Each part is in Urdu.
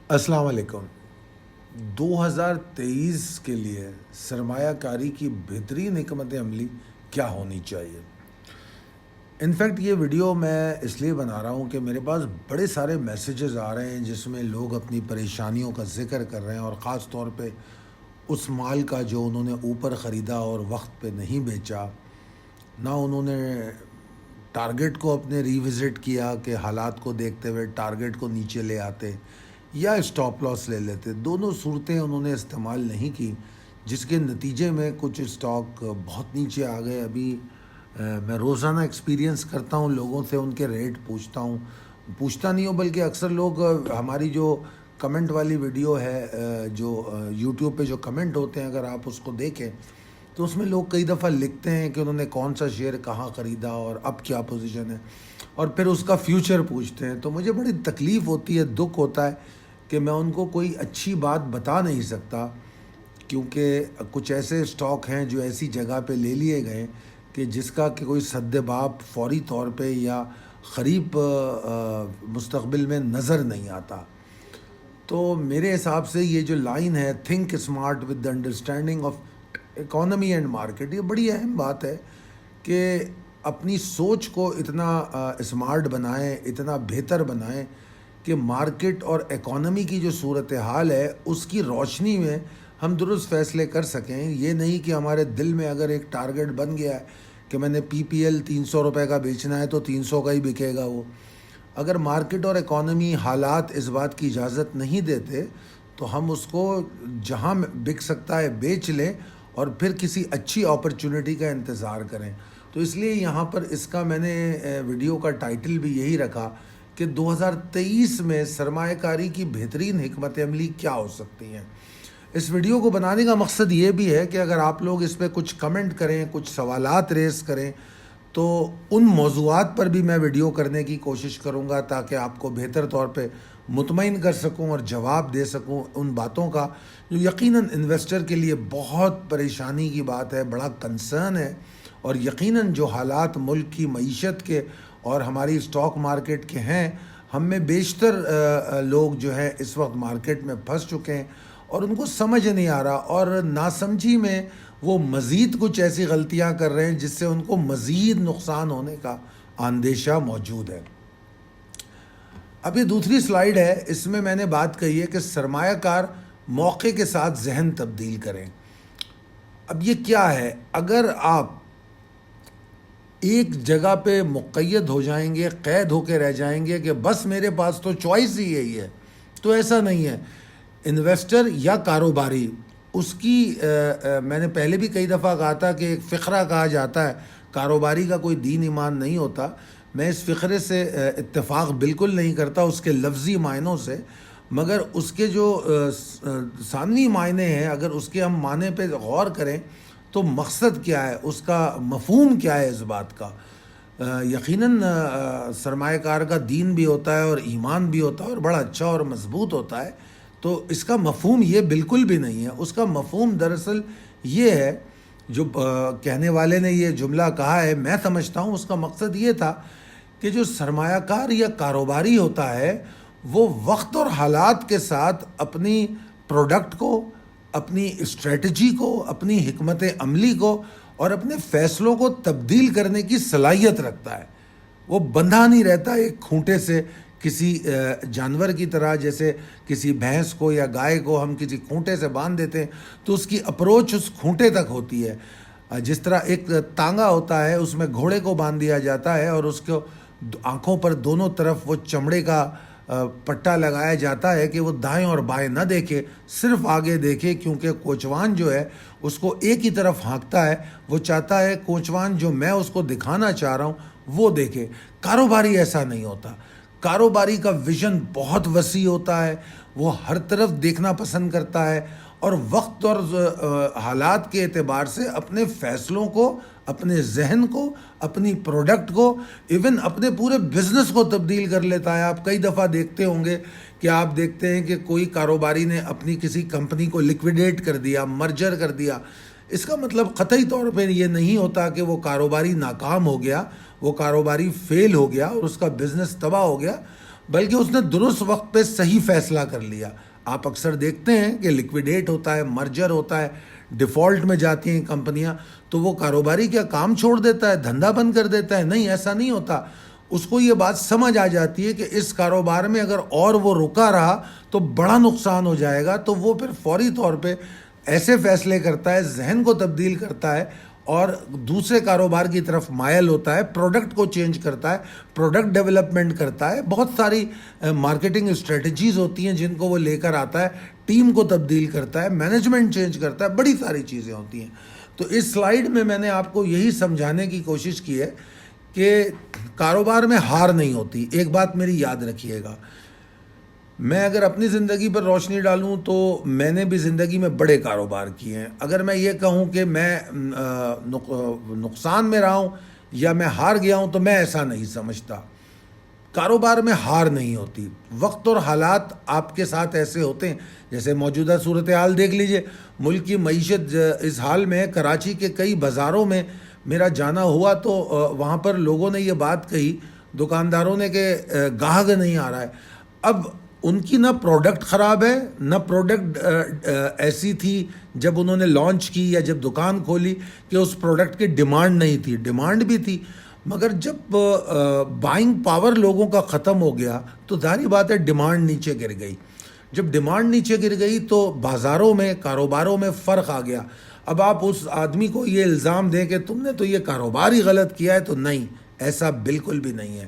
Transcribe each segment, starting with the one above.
السلام علیکم۔ 2023 کے لیے سرمایہ کاری کی بہترین حکمت عملی کیا ہونی چاہیے؟ انفیکٹ یہ ویڈیو میں اس لیے بنا رہا ہوں کہ میرے پاس بڑے سارے میسیجز آ رہے ہیں جس میں لوگ اپنی پریشانیوں کا ذکر کر رہے ہیں، اور خاص طور پہ اس مال کا جو انہوں نے اوپر خریدا اور وقت پہ نہیں بیچا، نہ انہوں نے ٹارگٹ کو اپنے ریوزٹ کیا کہ حالات کو دیکھتے ہوئے ٹارگٹ کو نیچے لے آتے یا اسٹاپ لاس لے لیتے۔ دونوں صورتیں انہوں نے استعمال نہیں کی، جس کے نتیجے میں کچھ اسٹاک بہت نیچے آ گئے۔ ابھی میں روزانہ ایکسپیرینس کرتا ہوں، لوگوں سے ان کے ریٹ پوچھتا نہیں ہوں، بلکہ اکثر لوگ ہماری جو کمنٹ والی ویڈیو ہے، جو یوٹیوب پہ جو کمنٹ ہوتے ہیں، اگر آپ اس کو دیکھیں تو اس میں لوگ کئی دفعہ لکھتے ہیں کہ انہوں نے کون سا شیئر کہاں خریدا اور اب کیا پوزیشن ہے، اور پھر اس کا فیوچر پوچھتے ہیں۔ تو مجھے بڑی تکلیف ہوتی ہے، دکھ ہوتا ہے کہ میں ان کو کوئی اچھی بات بتا نہیں سکتا، کیونکہ کچھ ایسے اسٹاک ہیں جو ایسی جگہ پہ لے لیے گئے کہ جس کا کہ کوئی سد باب فوری طور پہ یا قریب مستقبل میں نظر نہیں آتا۔ تو میرے حساب سے یہ جو لائن ہے، think smart with the understanding of economy and market, یہ بڑی اہم بات ہے کہ اپنی سوچ کو اتنا اسمارٹ بنائیں، اتنا بہتر بنائیں کہ مارکیٹ اور اکانومی کی جو صورتحال ہے اس کی روشنی میں ہم درست فیصلے کر سکیں۔ یہ نہیں کہ ہمارے دل میں اگر ایک ٹارگٹ بن گیا ہے کہ میں نے پی پی ایل 300 روپے کا بیچنا ہے تو 300 کا ہی بکے گا وہ۔ اگر مارکیٹ اور اکانومی حالات اس بات کی اجازت نہیں دیتے تو ہم اس کو جہاں بک سکتا ہے بیچ لیں اور پھر کسی اچھی اپرچونٹی کا انتظار کریں۔ تو اس لیے یہاں پر اس کا میں نے ویڈیو کا ٹائٹل بھی یہی رکھا کہ 2023 میں سرمایہ کاری کی بہترین حکمت عملی کیا ہو سکتی ہیں۔ اس ویڈیو کو بنانے کا مقصد یہ بھی ہے کہ اگر آپ لوگ اس پہ کچھ کمنٹ کریں، کچھ سوالات ریز کریں، تو ان موضوعات پر بھی میں ویڈیو کرنے کی کوشش کروں گا تاکہ آپ کو بہتر طور پہ مطمئن کر سکوں اور جواب دے سکوں ان باتوں کا جو یقیناً انویسٹر کے لیے بہت پریشانی کی بات ہے، بڑا کنسرن ہے، اور یقیناً جو حالات ملک کی معیشت کے اور ہماری اسٹاک مارکیٹ کے ہیں، ہم میں بیشتر لوگ جو ہے اس وقت مارکیٹ میں پھنس چکے ہیں اور ان کو سمجھ نہیں آ رہا، اور ناسمجھی میں وہ مزید کچھ ایسی غلطیاں کر رہے ہیں جس سے ان کو مزید نقصان ہونے کا اندیشہ موجود ہے۔ اب یہ دوسری سلائیڈ ہے، اس میں نے بات کہی ہے کہ سرمایہ کار موقع کے ساتھ ذہن تبدیل کریں۔ اب یہ کیا ہے؟ اگر آپ ایک جگہ پہ مقید ہو جائیں گے، قید ہو کے رہ جائیں گے کہ بس میرے پاس تو چوائس ہی یہی ہے، تو ایسا نہیں ہے۔ انویسٹر یا کاروباری، اس کی میں نے پہلے بھی کئی دفعہ کہا تھا کہ ایک فقرہ کہا جاتا ہے، کاروباری کا کوئی دین ایمان نہیں ہوتا۔ میں اس فقرے سے اتفاق بالکل نہیں کرتا، اس کے لفظی معنوں سے، مگر اس کے جو ثانوی معنی ہیں، اگر اس کے ہم معنی پہ غور کریں تو مقصد کیا ہے، اس کا مفہوم کیا ہے اس بات کا۔ یقیناً سرمایہ کار کا دین بھی ہوتا ہے اور ایمان بھی ہوتا ہے اور بڑا اچھا اور مضبوط ہوتا ہے، تو اس کا مفہوم یہ بالکل بھی نہیں ہے۔ اس کا مفہوم دراصل یہ ہے، جو کہنے والے نے یہ جملہ کہا ہے، میں سمجھتا ہوں اس کا مقصد یہ تھا کہ جو سرمایہ کار یا کاروباری ہوتا ہے وہ وقت اور حالات کے ساتھ اپنی پروڈکٹ کو، اپنی اسٹریٹجی کو، اپنی حکمت عملی کو اور اپنے فیصلوں کو تبدیل کرنے کی صلاحیت رکھتا ہے۔ وہ بندھا نہیں رہتا ایک کھونٹے سے، کسی جانور کی طرح، جیسے کسی بھینس کو یا گائے کو ہم کسی کھونٹے سے باندھ دیتے ہیں تو اس کی اپروچ اس کھونٹے تک ہوتی ہے۔ جس طرح ایک تانگا ہوتا ہے، اس میں گھوڑے کو باندھ دیا جاتا ہے اور اس کو آنکھوں پر دونوں طرف وہ چمڑے کا پٹا لگایا جاتا ہے کہ وہ دائیں اور بائیں نہ دیکھے، صرف آگے دیکھے، کیونکہ کوچوان جو ہے اس کو ایک ہی طرف ہانکتا ہے، وہ چاہتا ہے کوچوان جو میں اس کو دکھانا چاہ رہا ہوں وہ دیکھے۔ کاروباری ایسا نہیں ہوتا۔ کاروباری کا ویژن بہت وسیع ہوتا ہے، وہ ہر طرف دیکھنا پسند کرتا ہے اور وقت اور حالات کے اعتبار سے اپنے فیصلوں کو، اپنے ذہن کو، اپنی پروڈکٹ کو، ایون اپنے پورے بزنس کو تبدیل کر لیتا ہے۔ آپ کئی دفعہ دیکھتے ہوں گے کہ آپ دیکھتے ہیں کہ کوئی کاروباری نے اپنی کسی کمپنی کو لیکویڈیٹ کر دیا، مرجر کر دیا۔ اس کا مطلب قطعی طور پہ یہ نہیں ہوتا کہ وہ کاروباری ناکام ہو گیا، وہ کاروباری فیل ہو گیا اور اس کا بزنس تباہ ہو گیا، بلکہ اس نے درست وقت پہ صحیح فیصلہ کر لیا. آپ اکثر دیکھتے ہیں کہ لیکویڈیٹ ہوتا ہے, مرجر ہوتا ہے, ڈیفالٹ میں جاتی ہیں کمپنیاں, تو وہ کاروباری کیا کام چھوڑ دیتا ہے, دھندا بند کر دیتا ہے؟ نہیں, ایسا نہیں ہوتا. اس کو یہ بات سمجھ آ جاتی ہے کہ اس کاروبار میں اگر اور وہ رکا رہا تو بڑا نقصان ہو جائے گا, تو وہ پھر فوری طور پہ ایسے فیصلے کرتا ہے, ذہن کو تبدیل کرتا ہے اور دوسرے کاروبار کی طرف مائل ہوتا ہے, پروڈکٹ کو چینج کرتا ہے, پروڈکٹ ڈیولپمنٹ کرتا ہے. بہت ساری مارکیٹنگ اسٹریٹجیز ہوتی ہیں جن کو وہ لے کر آتا ہے, ٹیم کو تبدیل کرتا ہے, مینجمنٹ چینج کرتا ہے, بڑی ساری چیزیں ہوتی ہیں. تو اس سلائیڈ میں نے آپ کو یہی سمجھانے کی کوشش کی ہے کہ کاروبار میں ہار نہیں ہوتی. ایک بات میری یاد رکھیے گا, میں اگر اپنی زندگی پر روشنی ڈالوں تو میں نے بھی زندگی میں بڑے کاروبار کیے ہیں. اگر میں یہ کہوں کہ میں نقصان میں رہا ہوں یا میں ہار گیا ہوں تو میں ایسا نہیں سمجھتا. کاروبار میں ہار نہیں ہوتی. وقت اور حالات آپ کے ساتھ ایسے ہوتے ہیں, جیسے موجودہ صورتحال دیکھ لیجئے. ملک کی معیشت اس حال میں ہے, کراچی کے کئی بازاروں میں میرا جانا ہوا تو وہاں پر لوگوں نے یہ بات کہی, دکانداروں نے, کہ گاہک نہیں آ رہا ہے. اب ان کی نہ پروڈکٹ خراب ہے, نہ پروڈکٹ ایسی تھی جب انہوں نے لانچ کی یا جب دکان کھولی کہ اس پروڈکٹ کی ڈیمانڈ نہیں تھی. ڈیمانڈ بھی تھی, مگر جب بائنگ پاور لوگوں کا ختم ہو گیا تو ظاہری بات ہے ڈیمانڈ نیچے گر گئی. جب ڈیمانڈ نیچے گر گئی تو بازاروں میں, کاروباروں میں فرق آ گیا. اب آپ اس آدمی کو یہ الزام دیں کہ تم نے تو یہ کاروبار ہی غلط کیا ہے, تو نہیں, ایسا بالکل بھی نہیں ہے.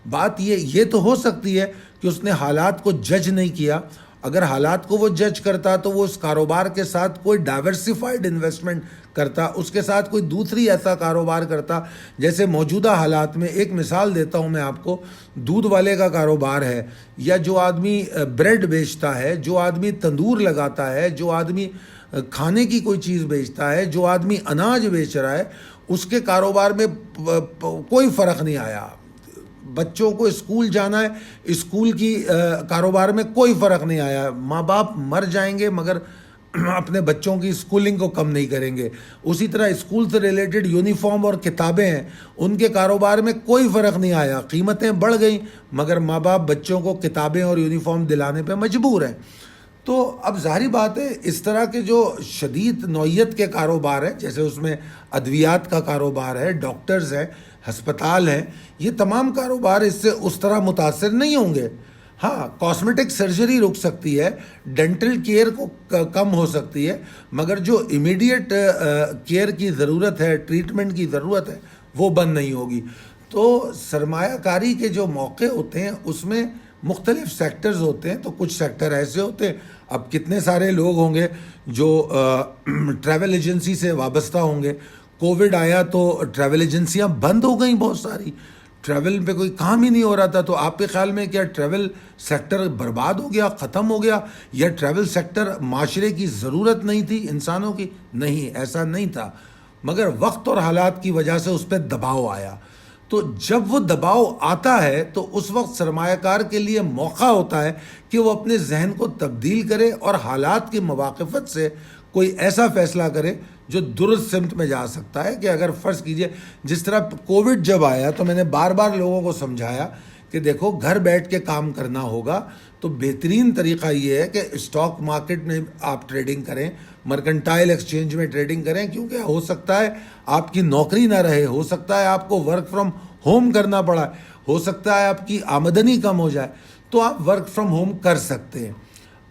بات یہ تو ہو سکتی ہے کہ اس نے حالات کو جج نہیں کیا. اگر حالات کو وہ جج کرتا تو وہ اس کاروبار کے ساتھ کوئی ڈائیورسیفائڈ انویسٹمنٹ کرتا, اس کے ساتھ کوئی دوسری ایسا کاروبار کرتا. جیسے موجودہ حالات میں ایک مثال دیتا ہوں میں آپ کو, دودھ والے کا کاروبار ہے, یا جو آدمی بریڈ بیچتا ہے, جو آدمی تندور لگاتا ہے, جو آدمی کھانے کی کوئی چیز بیچتا ہے, جو آدمی اناج بیچ رہا ہے, اس کے کاروبار میں کوئی فرق نہیں آیا. بچوں کو اسکول جانا ہے, اسکول کی کاروبار میں کوئی فرق نہیں آیا. ماں باپ مر جائیں گے مگر اپنے بچوں کی اسکولنگ کو کم نہیں کریں گے. اسی طرح اسکول سے ریلیٹڈ یونیفارم اور کتابیں ہیں, ان کے کاروبار میں کوئی فرق نہیں آیا. قیمتیں بڑھ گئیں مگر ماں باپ بچوں کو کتابیں اور یونیفارم دلانے پہ مجبور ہیں. تو اب ظاہری بات ہے اس طرح کے جو شدید نوعیت کے کاروبار ہیں, جیسے اس میں ادویات کا کاروبار ہے, ڈاکٹرز ہیں, ہسپتال ہیں, یہ تمام کاروبار اس سے اس طرح متاثر نہیں ہوں گے. ہاں, کاسمیٹک سرجری رک سکتی ہے, ڈینٹل کیئر کو کم ہو سکتی ہے, مگر جو امیڈیٹ کیئر کی ضرورت ہے, ٹریٹمنٹ کی ضرورت ہے, وہ بند نہیں ہوگی. تو سرمایہ کاری کے جو موقع ہوتے ہیں اس میں مختلف سیکٹرز ہوتے ہیں. تو کچھ سیکٹر ایسے ہوتے ہیں, اب کتنے سارے لوگ ہوں گے جو ٹریول ایجنسی سے وابستہ ہوں گے. کووڈ آیا تو ٹریول ایجنسیاں بند ہو گئیں بہت ساری, ٹریول پہ کوئی کام ہی نہیں ہو رہا تھا. تو آپ کے خیال میں کیا ٹریول سیکٹر برباد ہو گیا, ختم ہو گیا, یا ٹریول سیکٹر معاشرے کی ضرورت نہیں تھی انسانوں کی؟ نہیں, ایسا نہیں تھا, مگر وقت اور حالات کی وجہ سے اس پہ دباؤ آیا. تو جب وہ دباؤ آتا ہے تو اس وقت سرمایہ کار کے لیے موقع ہوتا ہے کہ وہ اپنے ذہن کو تبدیل کرے اور حالات کی مواقفت سے کوئی ایسا فیصلہ کرے جو درست سمت میں جا سکتا ہے. کہ اگر فرض کیجئے جس طرح کووڈ جب آیا تو میں نے بار بار لوگوں کو سمجھایا کہ دیکھو گھر بیٹھ کے کام کرنا ہوگا, تو بہترین طریقہ یہ ہے کہ اسٹاک مارکیٹ میں آپ ٹریڈنگ کریں, مرکنٹائل ایکسچینج میں ٹریڈنگ کریں, کیونکہ ہو سکتا ہے آپ کی نوکری نہ رہے, ہو سکتا ہے آپ کو ورک فرام ہوم کرنا پڑا, ہو سکتا ہے آپ کی آمدنی کم ہو جائے, تو آپ ورک فرام ہوم کر سکتے ہیں.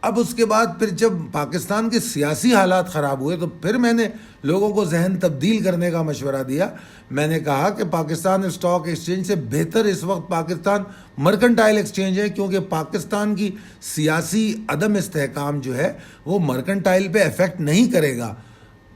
اب اس کے بعد پھر جب پاکستان کے سیاسی حالات خراب ہوئے تو پھر میں نے لوگوں کو ذہن تبدیل کرنے کا مشورہ دیا. میں نے کہا کہ پاکستان اسٹاک ایکسچینج سے بہتر اس وقت پاکستان مرکنٹائل ایکسچینج ہے, کیونکہ پاکستان کی سیاسی عدم استحکام جو ہے وہ مرکنٹائل پہ افیکٹ نہیں کرے گا.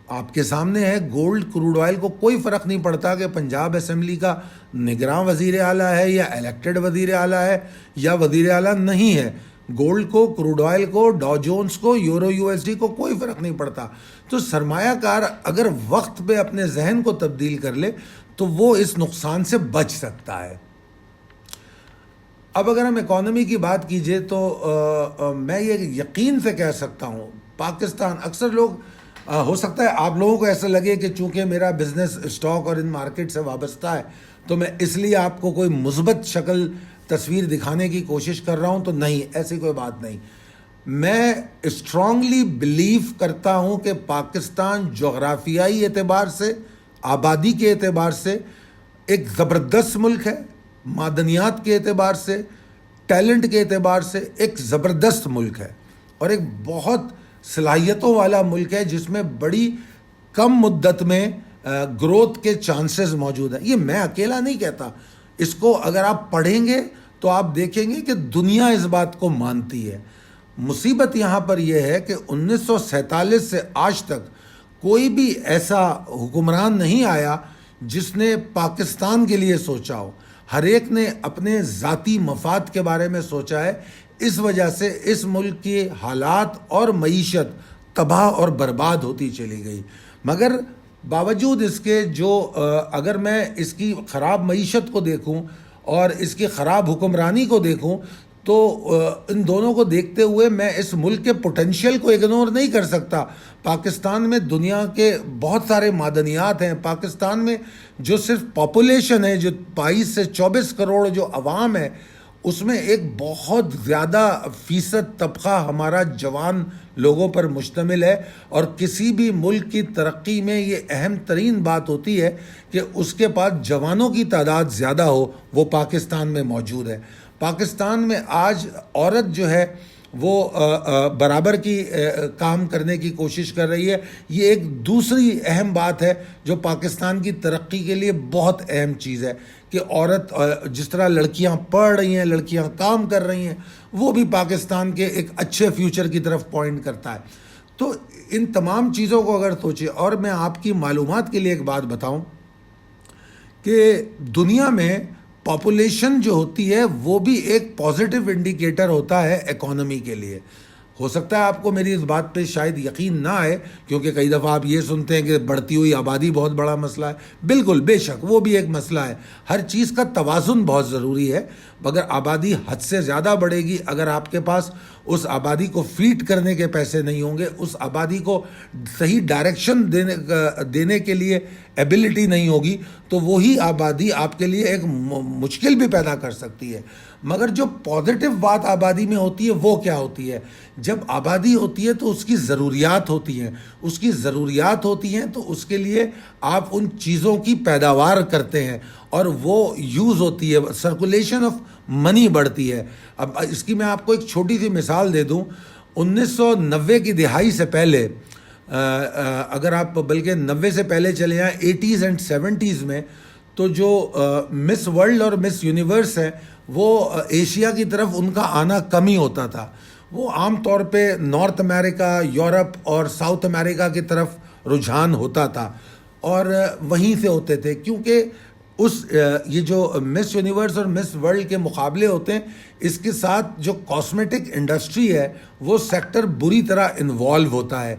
آپ کے سامنے ہے, گولڈ, کروڈ آئل کو کوئی فرق نہیں پڑتا کہ پنجاب اسمبلی کا نگراں وزیر اعلیٰ ہے یا الیکٹڈ وزیر اعلیٰ ہے یا وزیر اعلیٰ نہیں ہے. گولڈ کو, کروڈ آئل کو, ڈاؤ جونز کو, یورو یو ایس ڈی کو کوئی فرق نہیں پڑتا. تو سرمایہ کار اگر وقت پہ اپنے ذہن کو تبدیل کر لے تو وہ اس نقصان سے بچ سکتا ہے. اب اگر ہم اکانومی کی بات کیجئے تو میں یہ یقین سے کہہ سکتا ہوں پاکستان, اکثر لوگ ہو سکتا ہے آپ لوگوں کو ایسا لگے کہ چونکہ میرا بزنس اسٹاک اور ان مارکیٹ سے وابستہ ہے تو میں اس لیے آپ کو کوئی مثبت شکل تصویر دکھانے کی کوشش کر رہا ہوں تو نہیں، ایسی کوئی بات نہیں. میں اسٹرانگلی بلیو کرتا ہوں کہ پاکستان جغرافیائی اعتبار سے، آبادی کے اعتبار سے ایک زبردست ملک ہے، معدنیات کے اعتبار سے، ٹیلنٹ کے اعتبار سے ایک زبردست ملک ہے، اور ایک بہت صلاحیتوں والا ملک ہے جس میں بڑی کم مدت میں گروتھ کے چانسز موجود ہیں. یہ میں اکیلا نہیں کہتا، اس کو اگر آپ پڑھیں گے تو آپ دیکھیں گے کہ دنیا اس بات کو مانتی ہے. مصیبت یہاں پر یہ ہے کہ 1947 سے آج تک کوئی بھی ایسا حکمران نہیں آیا جس نے پاکستان کے لیے سوچا ہو. ہر ایک نے اپنے ذاتی مفاد کے بارے میں سوچا ہے. اس وجہ سے اس ملک کے حالات اور معیشت تباہ اور برباد ہوتی چلی گئی. مگر باوجود اس کے جو اگر میں اس کی خراب معیشت کو دیکھوں اور اس کی خراب حکمرانی کو دیکھوں تو ان دونوں کو دیکھتے ہوئے میں اس ملک کے پوٹینشیل کو اگنور نہیں کر سکتا. پاکستان میں دنیا کے بہت سارے معدنیات ہیں. پاکستان میں جو صرف پاپولیشن ہے، جو 22 سے 24 کروڑ جو عوام ہے، اس میں ایک بہت زیادہ فیصد طبقہ ہمارا جوان لوگوں پر مشتمل ہے. اور کسی بھی ملک کی ترقی میں یہ اہم ترین بات ہوتی ہے کہ اس کے پاس جوانوں کی تعداد زیادہ ہو. وہ پاکستان میں موجود ہے. پاکستان میں آج عورت جو ہے وہ برابر کی کام کرنے کی کوشش کر رہی ہے. یہ ایک دوسری اہم بات ہے جو پاکستان کی ترقی کے لیے بہت اہم چیز ہے کہ عورت جس طرح لڑکیاں پڑھ رہی ہیں، لڑکیاں کام کر رہی ہیں، وہ بھی پاکستان کے ایک اچھے فیوچر کی طرف پوائنٹ کرتا ہے. تو ان تمام چیزوں کو اگر سوچے، اور میں آپ کی معلومات کے لیے ایک بات بتاؤں کہ دنیا میں پاپولیشن جو ہوتی ہے وہ بھی ایک پازیٹیو انڈیکیٹر ہوتا ہے اکانومی کے لیے. ہو سکتا ہے آپ کو میری اس بات پہ شاید یقین نہ آئے، کیونکہ کئی دفعہ آپ یہ سنتے ہیں کہ بڑھتی ہوئی آبادی بہت بڑا مسئلہ ہے. بالکل، بے شک وہ بھی ایک مسئلہ ہے. ہر چیز کا توازن بہت ضروری ہے. مگر آبادی حد سے زیادہ بڑھے گی، اگر آپ کے پاس اس آبادی کو فیڈ کرنے کے پیسے نہیں ہوں گے، اس آبادی کو صحیح ڈائریکشن دینے کے لیے ایبلٹی نہیں ہوگی، تو وہی آبادی آپ کے لیے ایک مشکل بھی پیدا کر سکتی ہے. مگر جو پازیٹیو بات آبادی میں ہوتی ہے وہ کیا ہوتی ہے؟ جب آبادی ہوتی ہے تو اس کی ضروریات ہوتی ہیں. اس کی ضروریات ہوتی ہیں تو اس کے لیے آپ ان چیزوں کی پیداوار کرتے ہیں اور وہ یوز ہوتی ہے، سرکولیشن آف منی بڑھتی ہے. اب اس کی میں آپ کو ایک چھوٹی سی مثال دے دوں. 1990 کی دہائی سے پہلے، اگر آپ بلکہ 90 سے پہلے چلے جائیں، 80s اینڈ 70s میں، تو جو مس ورلڈ اور مس یونیورس ہیں وہ ایشیا کی طرف ان کا آنا کم ہی ہوتا تھا. وہ عام طور پہ نارتھ امریکہ، یورپ اور ساؤتھ امریکہ کی طرف رجحان ہوتا تھا اور وہیں سے ہوتے تھے، کیونکہ یہ جو مس یونیورس اور مس ورلڈ کے مقابلے ہوتے ہیں، اس کے ساتھ جو کاسمیٹک انڈسٹری ہے وہ سیکٹر بری طرح انوالو ہوتا ہے.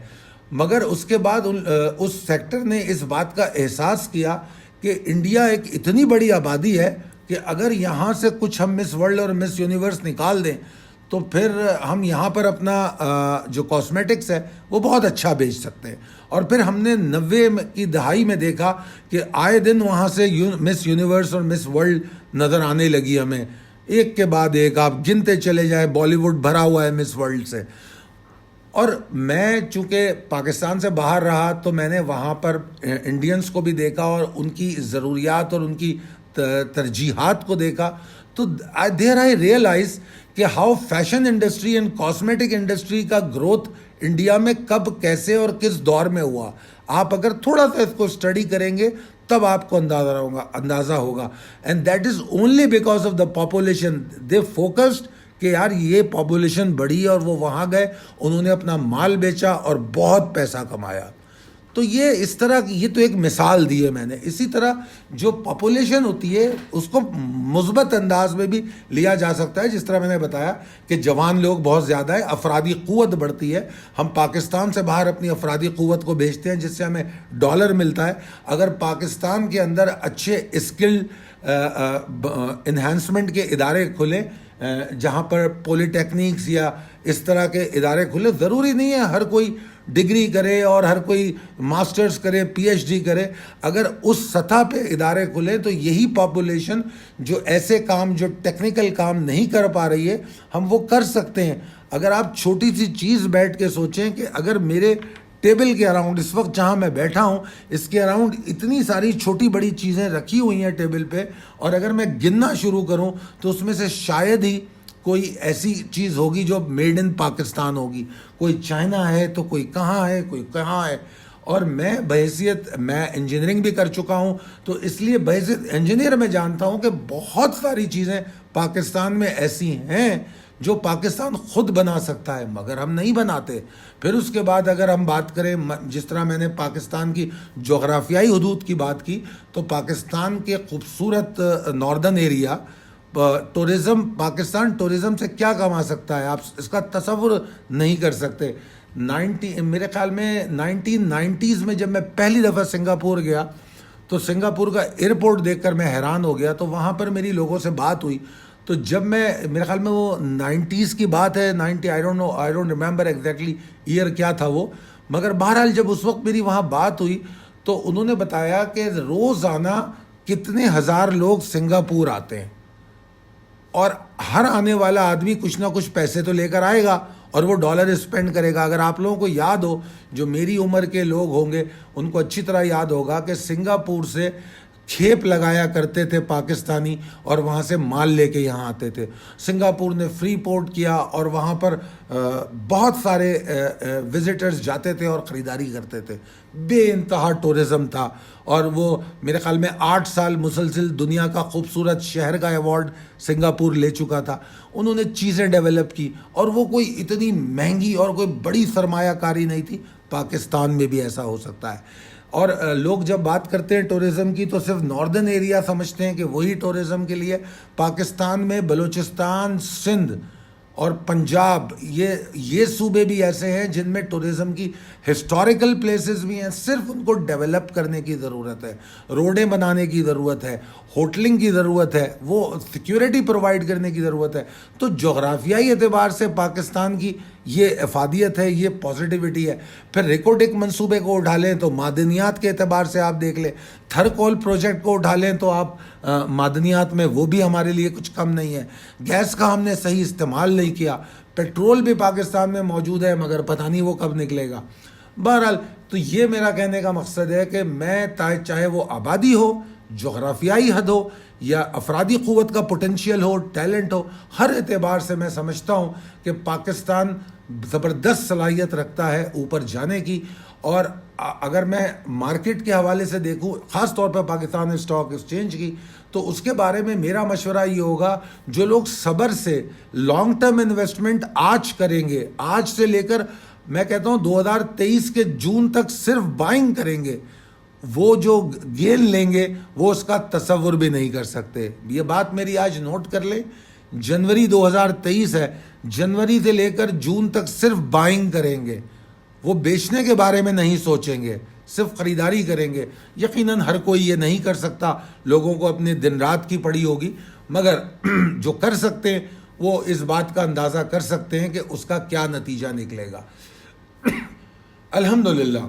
مگر اس کے بعد اس سیکٹر نے اس بات کا احساس کیا کہ انڈیا ایک اتنی بڑی آبادی ہے کہ اگر یہاں سے کچھ ہم مس ورلڈ اور مس یونیورس نکال دیں تو پھر ہم یہاں پر اپنا جو کاسمیٹکس ہے وہ بہت اچھا بیچ سکتے ہیں. اور پھر ہم نے 90 کی دہائی میں دیکھا کہ آئے دن وہاں سے مس یونیورس اور مس ورلڈ نظر آنے لگی ہمیں، ایک کے بعد ایک. آپ گنتے چلے جائیں، بالی ووڈ بھرا ہوا ہے مس ورلڈ سے. اور میں چونکہ پاکستان سے باہر رہا تو میں نے وہاں پر انڈینس کو بھی دیکھا اور ان کی ضروریات اور ان کی ترجیحات کو دیکھا. تو دیر آئی ریئلائز کہ how fashion industry and cosmetic industry کا گروتھ انڈیا میں کب، کیسے اور کس دور میں ہوا. آپ اگر تھوڑا سا اس کو اسٹڈی کریں گے تب آپ کو اندازہ ہوگا. And that is only because of the population. They focused کہ یار یہ پاپولیشن بڑھی اور وہ وہاں گئے، انہوں نے اپنا مال بیچا اور بہت پیسہ کمایا. تو یہ اس طرح کی، یہ تو ایک مثال دی ہے میں نے. اسی طرح جو پاپولیشن ہوتی ہے اس کو مثبت انداز میں بھی لیا جا سکتا ہے. جس طرح میں نے بتایا کہ جوان لوگ بہت زیادہ ہے، افرادی قوت بڑھتی ہے. ہم پاکستان سے باہر اپنی افرادی قوت کو بھیجتے ہیں جس سے ہمیں ڈالر ملتا ہے. اگر پاکستان کے اندر اچھے اسکل انہینسمنٹ کے ادارے کھلیں جہاں پر پولی ٹیکنیکس یا اس طرح کے ادارے کھلے، ضروری نہیں ہے ہر کوئی ڈگری کرے اور ہر کوئی ماسٹرز کرے، پی ایچ ڈی کرے، اگر اس سطح پہ ادارے کھلیں تو یہی پاپولیشن جو ایسے کام، جو ٹیکنیکل کام نہیں کر پا رہی ہے، ہم وہ کر سکتے ہیں۔ اگر آپ چھوٹی سی چیز بیٹھ کے سوچیں کہ اگر میرے ٹیبل کے اراؤنڈ، اس وقت جہاں میں بیٹھا ہوں اس کے اراؤنڈ اتنی ساری چھوٹی بڑی چیزیں رکھی ہوئی ہیں ٹیبل پہ، اور اگر میں گننا شروع کروں تو اس میں سے شاید ہی کوئی ایسی چیز ہوگی جو میڈ ان پاکستان ہوگی، کوئی چائنا ہے تو کوئی کہاں ہے، کوئی کہاں ہے۔ اور میں انجینئرنگ بھی کر چکا ہوں، تو اس لیے بحیثیت انجینئر میں جانتا ہوں کہ بہت ساری چیزیں پاکستان میں ایسی ہیں جو پاکستان خود بنا سکتا ہے، مگر ہم نہیں بناتے۔ پھر اس کے بعد اگر ہم بات کریں، جس طرح میں نے پاکستان کی جغرافیائی حدود کی بات کی، تو پاکستان کے خوبصورت ناردرن ایریا، پاکستان ٹورزم سے کیا کما سکتا ہے، آپ اس کا تصور نہیں کر سکتے۔ میرے خیال میں 1990s میں جب میں پہلی دفعہ سنگاپور گیا تو سنگاپور کا ایئرپورٹ دیکھ کر میں حیران ہو گیا۔ تو وہاں پر میری لوگوں سے بات ہوئی، تو جب میرے خیال میں وہ 90s کی بات ہے، I don't remember exactly year کیا تھا وہ، مگر بہرحال جب اس وقت میری وہاں بات ہوئی تو انہوں نے بتایا کہ روزانہ کتنے ہزار لوگ سنگاپور آتے ہیں، اور ہر آنے والا آدمی کچھ نہ کچھ پیسے تو لے کر آئے گا اور وہ ڈالر اسپینڈ کرے گا۔ اگر آپ لوگوں کو یاد ہو، جو میری عمر کے لوگ ہوں گے ان کو اچھی طرح یاد ہوگا کہ سنگاپور سے کھیپ لگایا کرتے تھے پاکستانی، اور وہاں سے مال لے کے یہاں آتے تھے۔ سنگاپور نے فری پورٹ کیا اور وہاں پر بہت سارے وزٹرز جاتے تھے اور خریداری کرتے تھے، بے انتہا ٹورزم تھا، اور وہ میرے خیال میں 8 سال مسلسل دنیا کا خوبصورت شہر کا ایوارڈ سنگاپور لے چکا تھا۔ انہوں نے چیزیں ڈیولپ کی، اور وہ کوئی اتنی مہنگی اور کوئی بڑی سرمایہ کاری نہیں تھی۔ پاکستان میں بھی ایسا ہو سکتا ہے۔ اور لوگ جب بات کرتے ہیں ٹورزم کی تو صرف ناردرن ایریا سمجھتے ہیں کہ وہی ٹورزم کے لیے۔ پاکستان میں بلوچستان، سندھ اور پنجاب، یہ صوبے بھی ایسے ہیں جن میں ٹورزم کی ہسٹوریکل پلیسز بھی ہیں، صرف ان کو ڈیولپ کرنے کی ضرورت ہے، روڈیں بنانے کی ضرورت ہے، ہوٹلنگ کی ضرورت ہے، وہ سیکیورٹی پرووائڈ کرنے کی ضرورت ہے۔ تو جغرافیائی اعتبار سے پاکستان کی یہ افادیت ہے، یہ پازیٹیوٹی ہے۔ پھر ریکوڈک منصوبے کو اٹھا لیں تو معدنیات کے اعتبار سے آپ دیکھ لیں، تھر کول پروجیکٹ کو اٹھا لیں تو آپ معدنیات میں وہ بھی ہمارے لیے کچھ کم نہیں ہے۔ گیس کا ہم نے صحیح استعمال نہیں کیا، پیٹرول بھی پاکستان میں موجود ہے مگر پتہ نہیں وہ کب نکلے گا۔ بہرحال تو یہ میرا کہنے کا مقصد ہے کہ میں چاہے وہ آبادی ہو، جغرافیائی حد ہو، یا افرادی قوت کا پوٹینشیل ہو، ٹیلنٹ ہو، ہر اعتبار سے میں سمجھتا ہوں کہ پاکستان زبردست صلاحیت رکھتا ہے اوپر جانے کی۔ اور اگر میں مارکیٹ کے حوالے سے دیکھوں، خاص طور پر پاکستان اسٹاک ایکسچینج کی، تو اس کے بارے میں میرا مشورہ یہ ہوگا، جو لوگ صبر سے لانگ ٹرم انویسٹمنٹ آج کریں گے، آج سے لے کر میں کہتا ہوں 2023 کے جون تک صرف بائنگ کریں گے، وہ جو گین لیں گے وہ اس کا تصور بھی نہیں کر سکتے۔ یہ بات میری آج نوٹ کر لیں، جنوری 2023 ہے، جنوری سے لے کر جون تک صرف بائنگ کریں گے، وہ بیچنے کے بارے میں نہیں سوچیں گے، صرف خریداری کریں گے۔ یقیناً ہر کوئی یہ نہیں کر سکتا، لوگوں کو اپنے دن رات کی پڑی ہوگی، مگر جو کر سکتے ہیں وہ اس بات کا اندازہ کر سکتے ہیں کہ اس کا کیا نتیجہ نکلے گا۔ الحمدللہ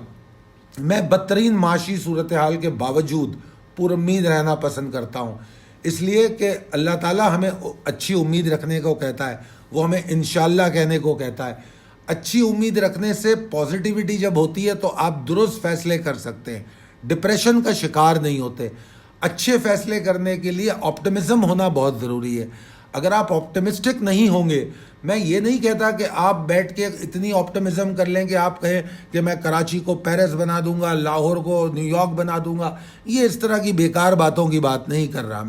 میں بدترین معاشی صورتحال کے باوجود پر امید رہنا پسند کرتا ہوں، اس لیے کہ اللہ تعالیٰ ہمیں اچھی امید رکھنے کو کہتا ہے، وہ ہمیں انشاءاللہ کہنے کو کہتا ہے۔ اچھی امید رکھنے سے پازیٹیوٹی جب ہوتی ہے تو آپ درست فیصلے کر سکتے ہیں، ڈپریشن کا شکار نہیں ہوتے۔ اچھے فیصلے کرنے کے لیے آپٹمزم ہونا بہت ضروری ہے۔ اگر آپ آپٹمسٹک نہیں ہوں گے، میں یہ نہیں کہتا کہ آپ بیٹھ کے اتنی آپٹمزم کر لیں کہ آپ کہیں کہ میں کراچی کو پیرس بنا دوں گا، لاہور کو نیو یارک بنا دوں گا، یہ اس طرح کی بیکار باتوں کی بات نہیں کر رہا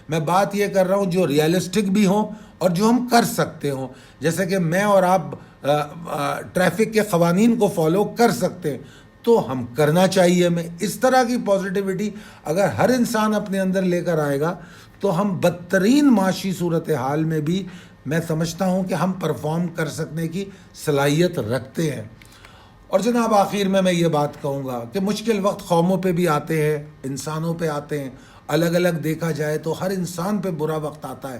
میں بات یہ کر رہا ہوں جو ریئلسٹک بھی ہوں اور جو ہم کر سکتے ہوں۔ جیسے کہ میں اور آپ ٹریفک کے قوانین کو فالو کر سکتے ہیں تو ہم کرنا چاہیے ہمیں۔ اس طرح کی پازیٹیوٹی اگر ہر انسان اپنے اندر لے کر آئے گا تو ہم بدترین معاشی صورتحال میں بھی میں سمجھتا ہوں کہ ہم پرفارم کر سکنے کی صلاحیت رکھتے ہیں۔ اور جناب آخر میں یہ بات کہوں گا کہ مشکل وقت قوموں پہ بھی آتے ہیں، انسانوں پہ آتے ہیں، الگ الگ دیکھا جائے تو ہر انسان پہ برا وقت آتا ہے۔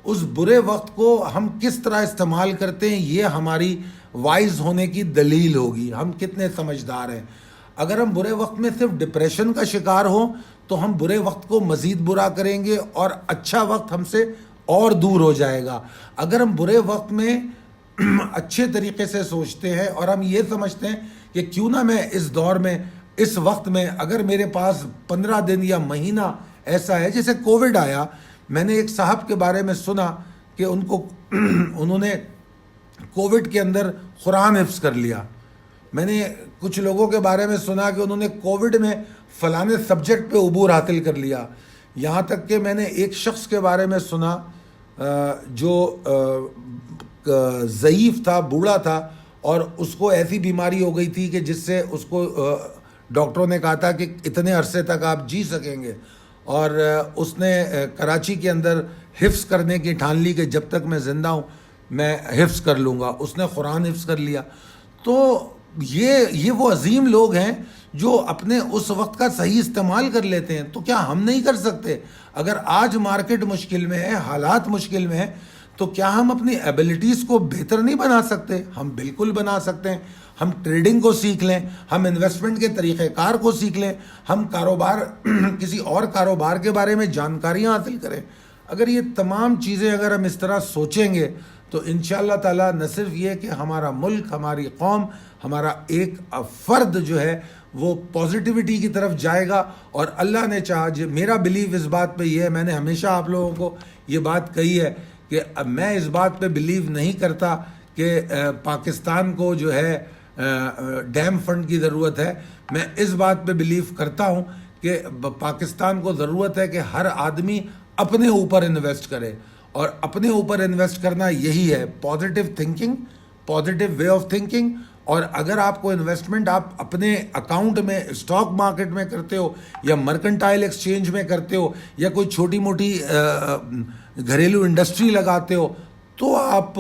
اس برے وقت کو ہم کس طرح استعمال کرتے ہیں یہ ہماری وائز ہونے کی دلیل ہوگی، ہم کتنے سمجھدار ہیں۔ اگر ہم برے وقت میں صرف ڈپریشن کا شکار ہوں تو ہم برے وقت کو مزید برا کریں گے اور اچھا وقت ہم سے اور دور ہو جائے گا۔ اگر ہم برے وقت میں اچھے طریقے سے سوچتے ہیں اور ہم یہ سمجھتے ہیں کہ کیوں نہ میں اس دور میں، اس وقت میں، اگر میرے پاس 15 دن یا مہینہ ایسا ہے، جیسے کووڈ آیا، میں نے ایک صاحب کے بارے میں سنا کہ انہوں نے کووڈ کے اندر قرآن حفظ کر لیا۔ میں نے کچھ لوگوں کے بارے میں سنا کہ انہوں نے کووڈ میں فلانے سبجیکٹ پہ عبور حاصل کر لیا۔ یہاں تک کہ میں نے ایک شخص کے بارے میں سنا جو ضعیف تھا، بوڑھا تھا، اور اس کو ایسی بیماری ہو گئی تھی کہ جس سے اس کو ڈاکٹروں نے کہا تھا کہ اتنے عرصے تک آپ جی سکیں گے، اور اس نے کراچی کے اندر حفظ کرنے کی ٹھان لی کہ جب تک میں زندہ ہوں میں حفظ کر لوں گا۔ اس نے قرآن حفظ کر لیا۔ تو یہ وہ عظیم لوگ ہیں جو اپنے اس وقت کا صحیح استعمال کر لیتے ہیں۔ تو کیا ہم نہیں کر سکتے؟ اگر آج مارکیٹ مشکل میں ہے، حالات مشکل میں ہیں، تو کیا ہم اپنی ایبلٹیز کو بہتر نہیں بنا سکتے؟ ہم بالکل بنا سکتے ہیں۔ ہم ٹریڈنگ کو سیکھ لیں، ہم انویسٹمنٹ کے طریقہ کار کو سیکھ لیں، ہم کسی اور کاروبار کے بارے میں جانکاریاں حاصل کریں۔ اگر یہ تمام چیزیں اگر ہم اس طرح سوچیں گے تو انشاءاللہ تعالی نہ صرف یہ کہ ہمارا ملک، ہماری قوم، ہمارا ایک فرد جو ہے وہ پازیٹیوٹی کی طرف جائے گا، اور اللہ نے چاہا، میرا بلیو اس بات پہ یہ ہے، میں نے ہمیشہ آپ لوگوں کو یہ بات کہی ہے کہ میں اس بات پہ بلیو نہیں کرتا کہ پاکستان کو جو ہے ڈیم فنڈ کی ضرورت ہے۔ میں اس بات پہ بلیو کرتا ہوں کہ پاکستان کو ضرورت ہے کہ ہر آدمی اپنے اوپر انویسٹ کرے، اور اپنے اوپر انویسٹ کرنا یہی ہے positive thinking, positive way of thinking. اور اگر آپ کو انویسٹمنٹ آپ اپنے اکاؤنٹ میں اسٹاک مارکیٹ میں کرتے ہو، یا مرکنٹائل ایکسچینج میں کرتے ہو، یا کوئی چھوٹی موٹی گھریلو انڈسٹری لگاتے ہو، تو آپ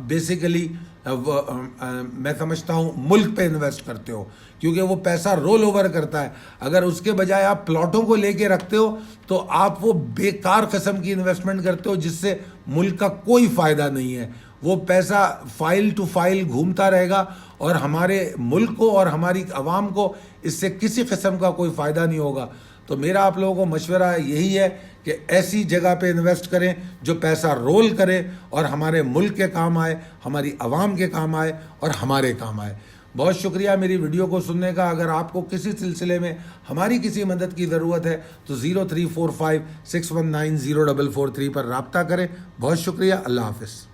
بیسیکلی میں سمجھتا ہوں ملک پہ انویسٹ کرتے ہو، کیونکہ وہ پیسہ رول اوور کرتا ہے۔ اگر اس کے بجائے آپ پلاٹوں کو لے کے رکھتے ہو تو آپ وہ بیکار قسم کی انویسٹمنٹ کرتے ہو جس سے ملک کا کوئی فائدہ نہیں ہے۔ وہ پیسہ فائل ٹو فائل گھومتا رہے گا، اور ہمارے ملک کو اور ہماری عوام کو اس سے کسی قسم کا کوئی فائدہ نہیں ہوگا۔ تو میرا آپ لوگوں کو مشورہ یہی ہے کہ ایسی جگہ پہ انویسٹ کریں جو پیسہ رول کرے اور ہمارے ملک کے کام آئے، ہماری عوام کے کام آئے اور ہمارے کام آئے۔ بہت شکریہ میری ویڈیو کو سننے کا۔ اگر آپ کو کسی سلسلے میں ہماری کسی مدد کی ضرورت ہے تو 0345619043 پر رابطہ کریں۔ بہت شکریہ، اللہ حافظ۔